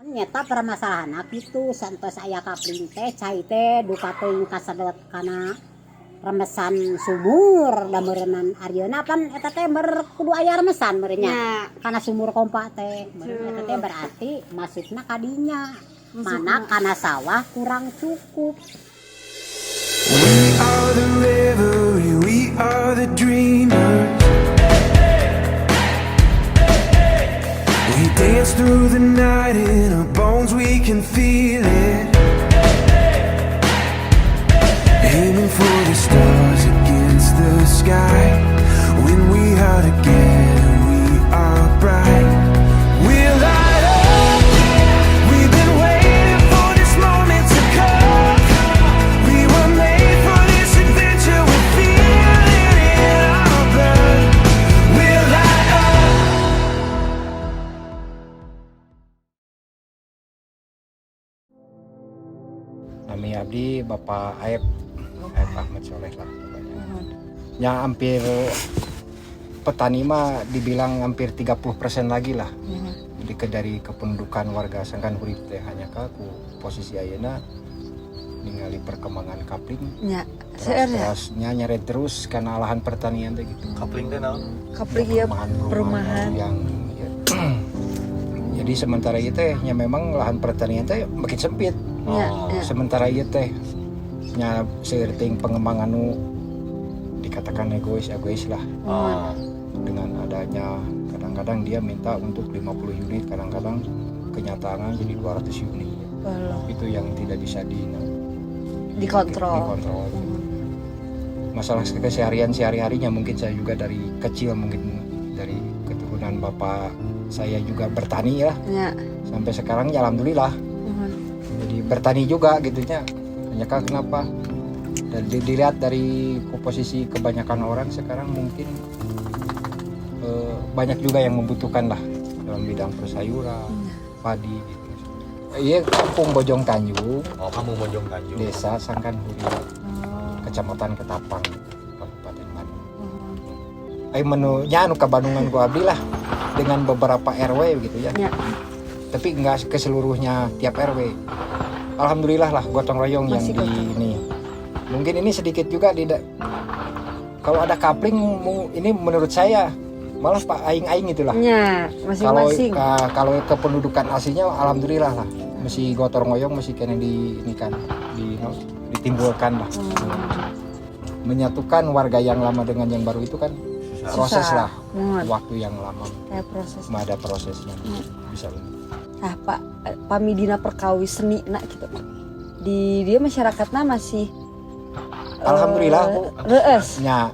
Nyata permasalahan itu santos aya kapling teh cai teh duka teuing kasedot kana remesan sumur da meureunnan arieuna pan eta teh kudu aya remesan meureunnya kana sumur kompa teh eta teh berarti maksudna kadinya mana kana sawah kurang cukup. We are the revelry, we are the dreamers. We dance through the night in our bones, we can feel it. Aiming for the stars against the sky. When we are together, we are bright. We'll light up. We've been waiting for this moment to come. We were made for this adventure. We feel it in our blood. We'll light up. Nami abdi Bapak Aep Ahmad Soleh lah pokoknya. Ya hampir petani mah dibilang hampir 30% lagi lah. Jadi dari kependudukan warga Sangkan Hurip teh hanya ku posisi ayeuna ningali perkembangan kapling. Nya, seueur ya. Terusnya nyeret terus karena lahan pertanian teh gitu. Kapling teh naon? Kapling ya perumahan. Yang ya. Jadi sementara itu teh nya memang lahan pertanian teh makin sempit. Ya, ya. Sementara ieu teh nya seueuting pengembangan nu dikatakan egois lah. Dengan adanya kadang-kadang dia minta untuk 50 unit, kadang-kadang kenyataan jadi 200 unit. Itu yang tidak bisa dikontrol. Masalah keseharian sehari-harinya mungkin saya juga dari kecil mungkin dari keturunan bapak saya juga bertani ya. Sampai sekarang ya alhamdulillah. Jadi bertani juga gitunya. Hanya kenapa? Dan dilihat dari posisi kebanyakan orang sekarang mungkin banyak juga yang membutuhkan lah dalam bidang persayuran, padi gitu. Iya, kampung Bojong Tanjung. Oh, kamu Bojong Tanjung. Desa Sangkan Hurip, Kecamatan Ketapang, Kabupaten Bandung. Menunya anu ka Bandungan ku abdi lah dengan beberapa RW gitu ya. Tapi enggak keseluruhnya tiap RW. Alhamdulillah lah gotong royong yang di ini. Mungkin ini sedikit juga kalau ada kapling ini menurut saya malah Pak aing-aing itulah. Ya, masing-masing. Kalau kependudukan aslinya alhamdulillah lah. Masih gotong royong masih kena ditimbulkan lah. Menyatukan warga yang lama dengan yang baru itu kan proses lah. Waktu yang lama. Kayak proses. Ada prosesnya. Bisa. Pak pamidina perkawi seni nak gitu. Di dia masyarakatnya masih alhamdulillah reus. Nya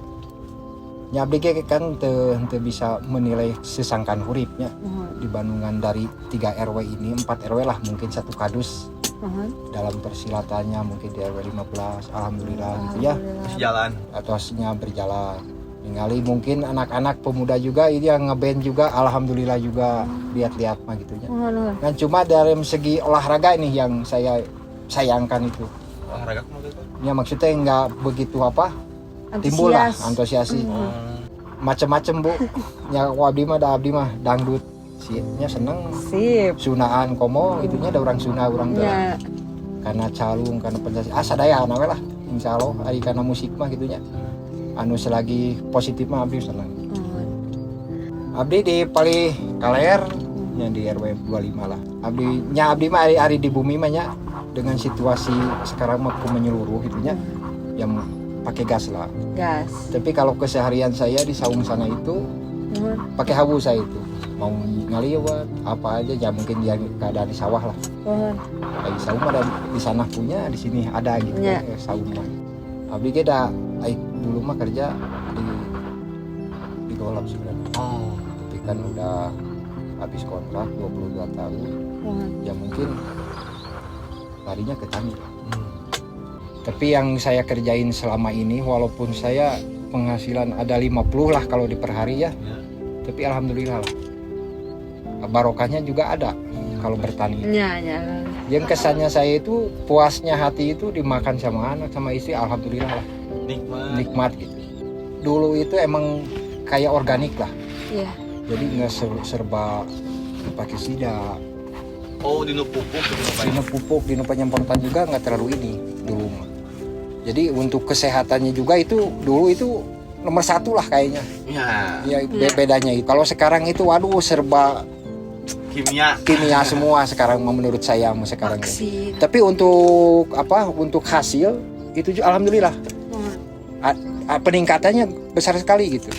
abdi kan teu bisa menilai sesangkan huripnya. Di Bandungan dari 3 RW ini 4 RW lah mungkin satu kadus. Dalam persilatannya mungkin di RW 15 alhamdulillah gitu ya. Jalan. Atasnya berjalan. Ningali mungkin anak-anak pemuda juga ini yang ngeband juga alhamdulillah juga lihat-lihat mah gitu ya. Dan cuma dari segi olahraga ini yang saya sayangkan itu. Olahraga kumaha gitu? Ya maksudnya nggak begitu timbul lah antusiasi. Macem-macem bu. Ya abdi mah dangdut nya seneng. Sip. Sunaan komo itunya ada orang Sunda orang tua. Ya. Karena calung karena penjasi sadaya we lah insyaallah ari kana musik mah gitunya. Anu selagi positif mah abdi seneng. Abdi di Pali Kaler yang di RW 25 lah. Abdi mah ari di bumi mah nya dengan situasi sekarang mah menyeluruh gitunya. Yang pakai gas lah. Gas. Tapi kalau keseharian saya di saung sana itu pakai habu saya itu. Mau ngaliwat apa aja ya mungkin dia keadaan di sawah lah. Di saung ada di sana punya, di sini ada gitu ya saung mah. Abdi ge da dulu mah kerja di Golap sebenarnya. Tapi kan udah habis kontrak 22 tahun. Ya mungkin larinya ke tani. Tapi yang saya kerjain selama ini walaupun saya penghasilan ada 50 lah kalau di per hari ya. Tapi alhamdulillah lah. Barokahnya juga ada kalau bertani. Yang kesannya saya itu puasnya hati itu dimakan sama anak sama istri alhamdulillah lah. Nikmat gitu. Dulu itu emang kayak organik lah. Jadi nggak serba pestisida, Oh, dino pupuk, dino apa ya? Dino pupuk, dino penyemprotan juga nggak terlalu ini dulu mah. Jadi untuk kesehatannya juga itu dulu itu nomor satu lah kayaknya. Ya, Ya bedanya itu. Kalau sekarang itu waduh serba kimia. semua sekarang menurut saya sama sekarang. Vaksin. Tapi untuk apa? Untuk hasil itu alhamdulillah peningkatannya besar sekali gitu.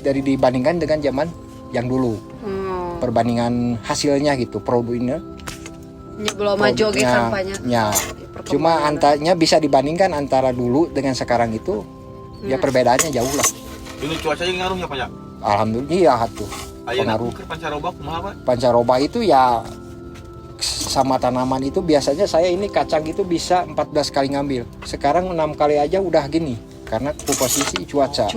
Dari dibandingkan dengan zaman yang dulu. Perbandingan hasilnya gitu, produknya. Ya, belum maju oke kampanye. Ya. Cuma antanya bisa dibandingkan antara dulu dengan sekarang itu ya perbedaannya jauh lah. Dino cuaca yang ngaruhnya Pak ya? Alhamdulillah tuh. Ayo Pengaruh. pancaroba kumaha Pak? Pancaroba itu ya sama tanaman itu biasanya saya ini kacang itu bisa 14 kali ngambil. Sekarang 6 kali aja udah gini karena posisi cuaca.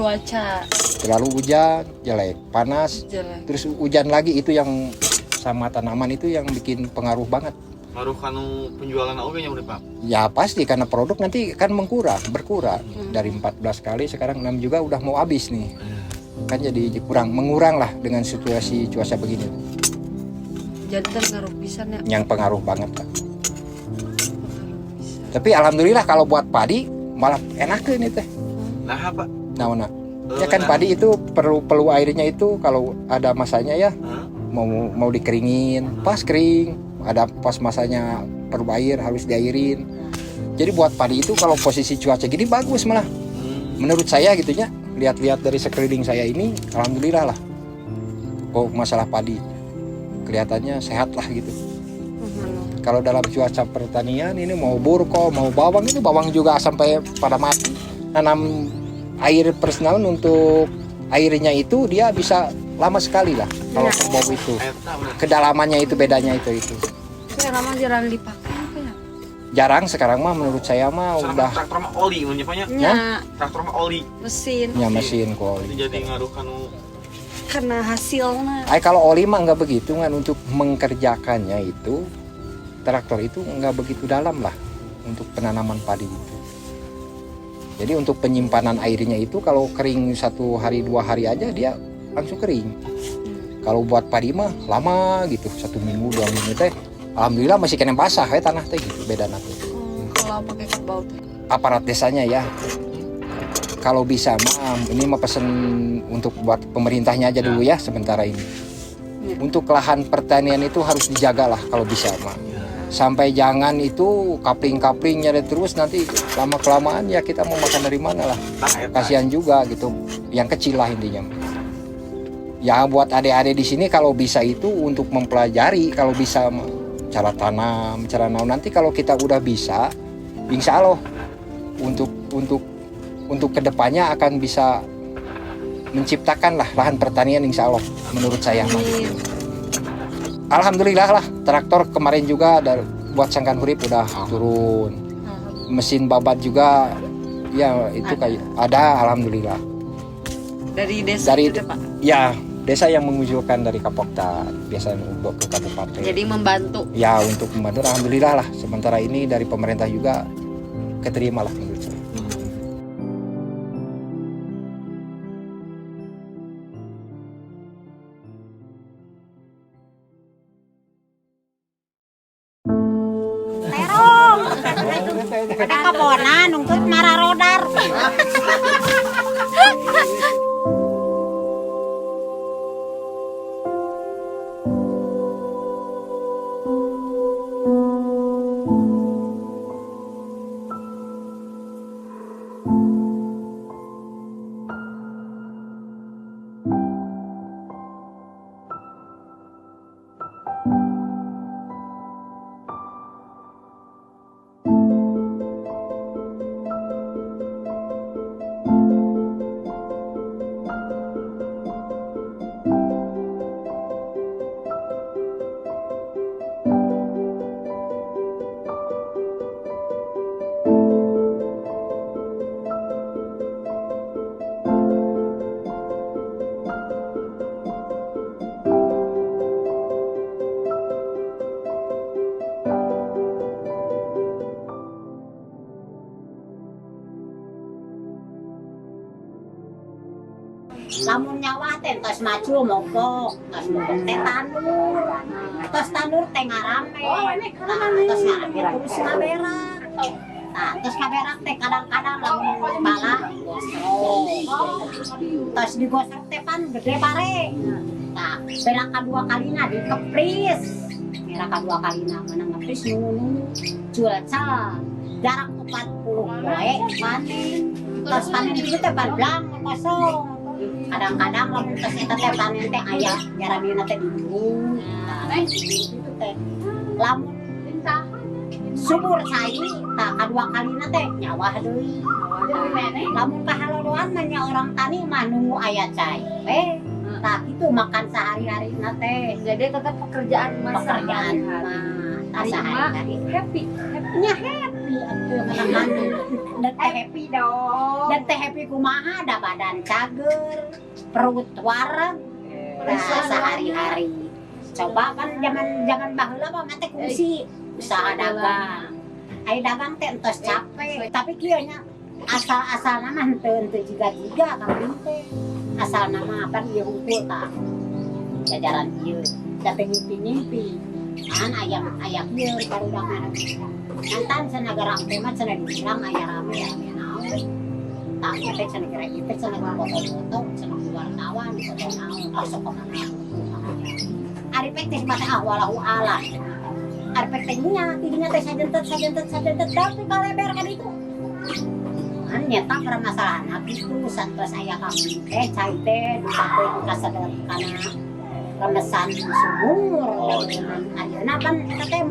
Terlalu hujan, jelek, panas, terus hujan lagi itu yang sama tanaman itu yang bikin pengaruh banget. Ngaruh kanu penjualan oge nya udah Pak. Ya pasti karena produk nanti kan berkurang. Dari 14 kali sekarang 6 juga udah mau habis nih. Kan jadi mengurang lah dengan situasi cuaca begini. Jadi ngaruh pisan ya. Yang pengaruh banget lah. Tapi alhamdulillah kalau buat padi malah enak ini teh. Nah Pak. Nah. Ya kan padi itu perlu airnya itu kalau ada masanya ya. Mau dikeringin, pas kering, ada pas masanya perlu air harus diairin. Jadi buat padi itu kalau posisi cuaca gini bagus malah. Menurut saya gitu ya. Lihat-lihat dari sekeliling saya ini alhamdulillah lah. Oh, masalah padi kelihatannya sehat lah gitu. Kalau dalam cuaca pertanian ini mau burko, mau bawang itu bawang juga sampai pada mati. Nanam air personal untuk airnya itu dia bisa lama sekali lah kalau kerbau itu. Kedalamannya itu bedanya itu. Sekarang mah jarang dipakai apa ya? Jarang sekarang mah menurut saya mah udah Traktor mah oli menyapanya. Ya, Traktor mah oli. mesin. ya mesin kok. Itu jadi ngaruh kanu Karena hasilnya. Kalau oli mah nggak begitu kan untuk mengerjakannya itu traktor itu nggak begitu dalam lah untuk penanaman padi itu. Jadi untuk penyimpanan airnya itu kalau kering 1 hari 2 hari aja dia langsung kering. Kalau buat padi mah lama gitu 1 minggu 2 minggu teh. Alhamdulillah masih kena basah ya tanah teh gitu beda nanti. Kalau pakai kerbau tuh. Aparat desanya ya. Kalau bisa mah ini mah pesen untuk buat pemerintahnya aja dulu ya sementara ini. Untuk lahan pertanian itu harus dijaga lah kalau bisa mah. Sampai jangan itu kapling nyari terus nanti lama kelamaan ya kita mau makan dari mana lah. Kasihan juga gitu. Yang kecil lah intinya. Ya buat adik-adik di sini kalau bisa itu untuk mempelajari kalau bisa cara tanam, cara nanti kalau kita udah bisa, insya Allah untuk kedepannya akan bisa menciptakan lah lahan pertanian insya Allah menurut saya. Alhamdulillah lah traktor kemarin juga buat Sangkan Hurip udah turun. Mesin babat juga ya itu kayak ada alhamdulillah. Dari desa Dari itu Pak. Ya desa yang mengusulkan dari Kapokta biasanya untuk ke kabupaten. Jadi membantu. Ya untuk membantu alhamdulillah lah. Sementara ini dari pemerintah juga keterima lah menurut saya. Ada kabonan nungkut marah rodar. tos macul mogok teh tanur. Tos tanur teh ngarame. Tos ngarame terus ngaberak. Nah, terus ngaberak teh kadang-kadang lamun bala digosok. Tos digosok teh pan gede pare. Nah, berak kedua kalina dikepris. Berak kedua kalina mana ngepris nunu cuaca jarak 40 poe panen. Tos panen itu teh blang kosong. Kadang-kadang lamun tos eta teh panen teh aya jaramina teh dingin. Nah, itu teh lamun subur cai tak kedua kalina teh nyawah deui. Lamun kahalodoan mah nya orang tani mah nunggu aya cai. Tah itu makan sehari-hari teh. Jadi tetap pekerjaan Pekerjaan mah sehari-hari happy. Nya happy atuh kan. Dan teh happy dong. Dan teh happy kumaha da badan cager, perut wareg. Sehari-hari. Coba kan jangan baheula mah teh kusi usaha dagang. Ai dagang teh entos capek, tapi kieu nya asal-asal mah henteu jiga-jiga kambing teh. Asal nama apa ieu hungkul tah. Jajaran ieu, da teh ngimpi-ngimpi. Kan ayam ieu barudangan. Nantan cenah gerak teh mah cenah dibilang aya rame naon. Tak teh cenah gerak ieu teh cenah foto-foto, cenah wartawan foto naon, sok kemana. Ari pek teh mate walahu alam. Ari pek teh nya tidinya teh sajentet tapi kaleber kan itu. Nyata permasalahan itu santos aya kambing teh cai teh dipakeun kasadar kana remesan sumur. Ayeuna kan eta teh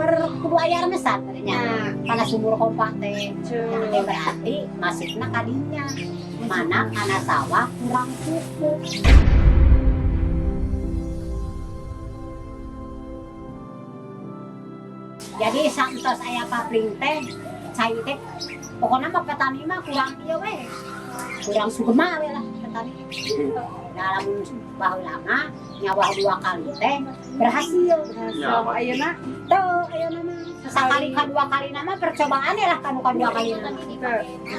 kudu aya remesan nya. Kana sumur kompak teh. Teh berarti masukna ka dinya. Mana kana sawah kurang cukup. Jadi santos aya kapling teh cai teh pokoknya mah petani mah kurang ieu we. Kurang sugema we lah petani. Dalam baheula mah nyawah 2 kali teh berhasil. Ayeuna Ayeuna mah sakali ka 2 kali nama percobaan lah kanu ka 2 kali nama.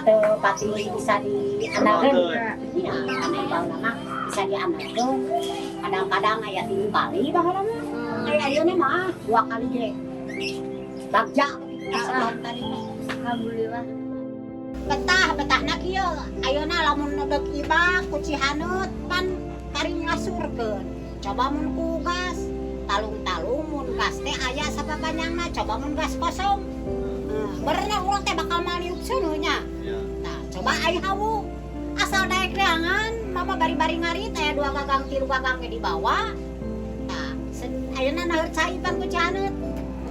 Teu pati bisa diandalkeun. Ya, kana baheula mah bisa diandalkeun. Kadang-kadang aya 3 kali baheula mah. Ayeuna mah 2 kali ge. Bagja tadi. alhamdulillah. Betah kieu ayeuna lamun deuk ibak ku Cihaneut pan kari ngasurkeun. Coba mun ku gas talung-talung mun gas teh aya sababanyangna coba mun gas kosong. Beurna urang teh bakal maliuk cenah nya. Nah, coba aya hawu asal daek deangan mama bari-bari ngarit aya 2 gagang 3 gagang ge di bawah. Nah, ayeuna naeur cai pan ku Cihaneut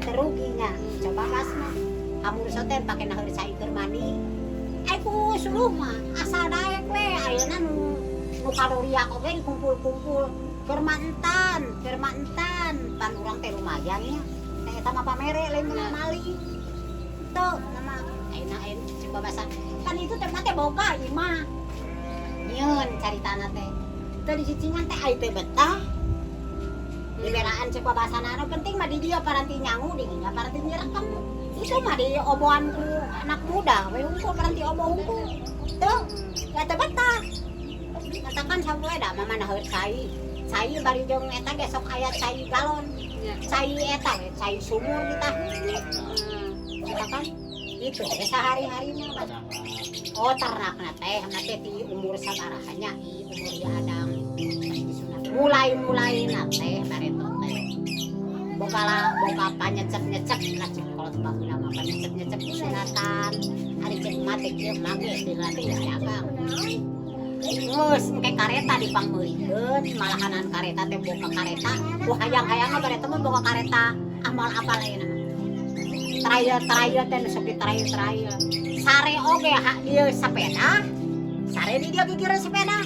teruginya. Coba gasna amur soten pake naeur cai keur mani. Aku suluh mah asal daek we ayeuna nu kaloria oge dikumpul-kumpul keur mantan pan urang teh lumayan ya teh eta mah pamere lain menang mali tuh nama ayeuna coba basa kan itu teh mah teh boga ieu mah nyieun caritana teh teu di cicingan teh ai teh betah liberaan coba basana anu penting mah di dia paranti nyangu di dinya paranti nyerekam itu mah di oboan ku anak muda we hungkul paranti obo hungkul tuh ya teh betah katakan sampai da mama naeur cai bari jeung eta ge sok aya cai galon cai eta we cai sumur ditah kita kan itu teh sehari-hari mah oh ternakna teh ti umur sabaraha nya umur di adang mulai teh bareto teh boga panyecep-nyecep lah kalau baheula mah panyecep-nyecep sunatan ari cek mate kieu mage dilatih dagang geus engke kareta dipangmeulikeun malahanan kareta teh boga kareta hayang-hayangna bareta mah boga kareta amal apal ayeuna mah traya teh sok ditraya sare oge hak ieu sepeda sare di dia gigireun sepeda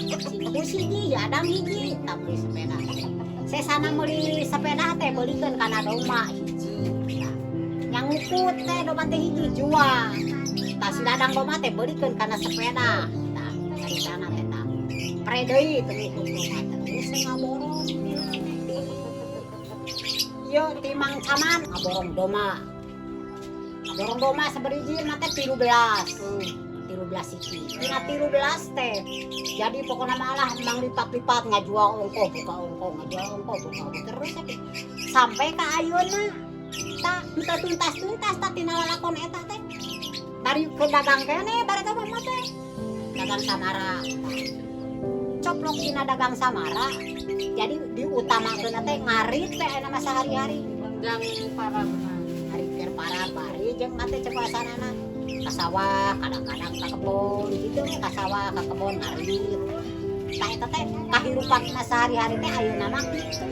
siji adang hiji tapi sepeda saya sana meuli sepeda teh beulikeun kana domba hiji yang ngukut teh domba teh hiji jual tah si dadang domba teh beulikeun kana sepeda tah dari sana teh tah pre deui teh ngukut domba teh saya ngaborong ieu timang caman ngaborong domba saberijir mah teh 13 13 siki. Tina 13 teh. Jadi pokoknya malah emang lipat-lipat ngajual ongko buka ongko ngajual ongko buka ongko terus sampai ke ayeuna. Tak teu tuntas-tuntas tak tina lalakon eta teh. Bari ke dagang kene bari ka mah teh. Dagang samara. Coplok tina dagang samara. Jadi diutamakeun teh ngarit teh aya mah sehari-hari. Menggang para benar. Ngarit para bari jeung mate cepasanana. Ka sawah kadang-kadang ka kebon gitu ka sawah ka kebon ngarit. Tah eta teh kahirupan sehari-hari teh ayeuna mah kitu.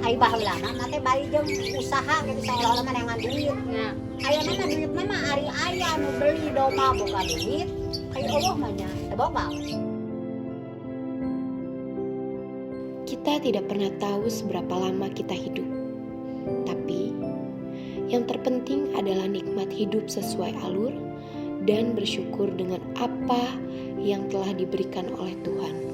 Ai baheula mah teh bari jeung usaha gitu seolah-olah mah neangan duit. Ya. Ayeuna mah duitna mah ari aya nu beli domba boga duit. Ai Allah mah nya teu boga. Kita tidak pernah tahu seberapa lama kita hidup. Tapi, yang terpenting adalah nikmat hidup sesuai alur dan bersyukur dengan apa yang telah diberikan oleh Tuhan.